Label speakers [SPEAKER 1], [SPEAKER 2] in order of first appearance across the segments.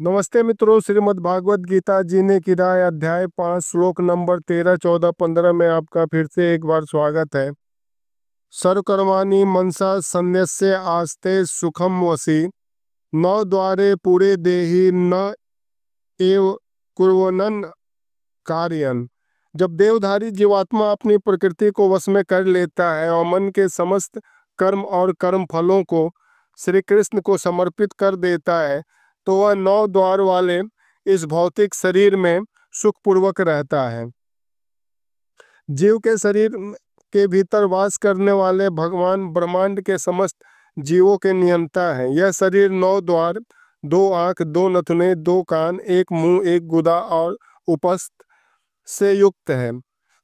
[SPEAKER 1] नमस्ते मित्रों, श्रीमद् भागवत गीता जीने की राय अध्याय 5 श्लोक नंबर 13, 14, 15 में आपका फिर से एक बार स्वागत है। सर्वकर्माणि मनसा संन्यस्य आस्ते सुखम वसी नौ द्वारे पूरे देहि न एव कुर्वनन कार्यन। जब देवधारी जीवात्मा अपनी प्रकृति को वश में कर लेता है और मन के समस्त कर्म और कर्म फलों को श्री कृष्ण को समर्पित कर देता है तो वह 9 द्वार वाले इस भौतिक शरीर में सुखपूर्वक रहता है। जीव के शरीर के भीतर वास करने वाले भगवान ब्रह्मांड के समस्त जीवों के नियंता हैं। यह शरीर 9 द्वार, 2 आंख, 2 नथुने, 2 कान, 1 मुंह, 1 गुदा और उपस्थ से युक्त है।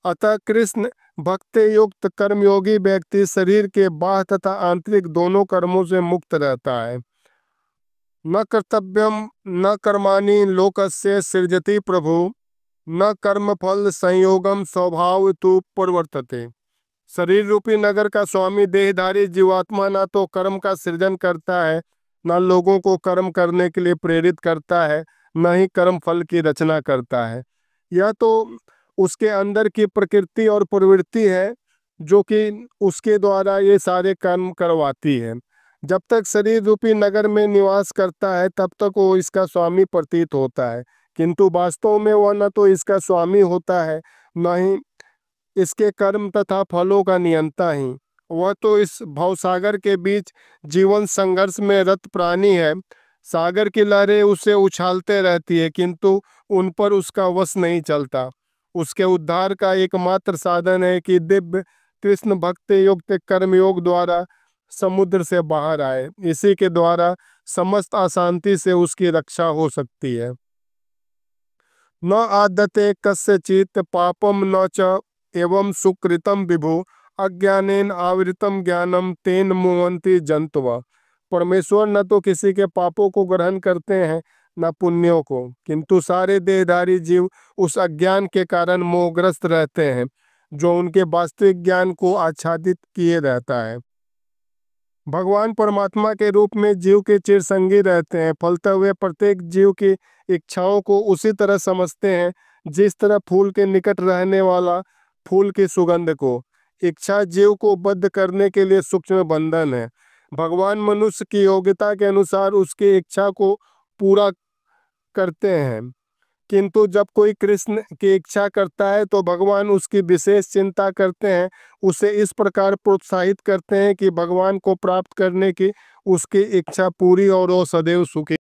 [SPEAKER 1] अतः कृष्ण भक्त युक्त कर्मयोगी व्यक्ति शरीर के बाह्य तथा आंतरिक दोनों कर्मों से मुक्त रहता है। न कर्तव्यम न कर्माणि लोकस्य सृजति प्रभु न कर्म फल संयोगम स्वभाव तु प्रवर्तते। शरीर रूपी नगर का स्वामी देहधारी जीवात्मा ना तो कर्म का सृजन करता है, न लोगों को कर्म करने के लिए प्रेरित करता है, न ही कर्म फल की रचना करता है। यह तो उसके अंदर की प्रकृति और प्रवृत्ति है जो कि उसके द्वारा ये सारे कर्म करवाती है। जब तक शरीर रूपी नगर में निवास करता है तब तक वो इसका स्वामी प्रतीत होता है, किंतु वास्तव में वह न तो इसका स्वामी होता है न ही इसके कर्म तथा फलों का नियंता ही। वह तो इस भवसागर के बीच जीवन संघर्ष में रत प्राणी है। सागर की लहरें उसे उछालते रहती है किंतु उन पर उसका वश नहीं चलता। उसके उद्धार का एकमात्र साधन है कि दिव्य कृष्ण भक्त युक्त कर्मयोग द्वारा समुद्र से बाहर आए। इसी के द्वारा समस्त अशांति से उसकी रक्षा हो सकती है। न आदते कस्यचित् पापम न च एवं सुकृतम विभु अज्ञानेन आवृतम ज्ञानम तेन मुह्यन्ति जंतवः। परमेश्वर न तो किसी के पापों को ग्रहण करते हैं न पुण्यों को, किंतु सारे देहधारी जीव उस अज्ञान के कारण मोहग्रस्त रहते हैं जो उनके वास्तविक ज्ञान को आच्छादित किए रहता है। भगवान परमात्मा के रूप में जीव के चिरसंगी रहते हैं। फलते हुए प्रत्येक जीव की इच्छाओं को उसी तरह समझते हैं जिस तरह फूल के निकट रहने वाला फूल की सुगंध को। इच्छा जीव को बद्ध करने के लिए सूक्ष्म बंधन है। भगवान मनुष्य की योग्यता के अनुसार उसकी इच्छा को पूरा करते हैं, किंतु जब कोई कृष्ण की इच्छा करता है तो भगवान उसकी विशेष चिंता करते हैं, उसे इस प्रकार प्रोत्साहित करते हैं कि भगवान को प्राप्त करने की उसकी इच्छा पूरी और वो सदैव सुखी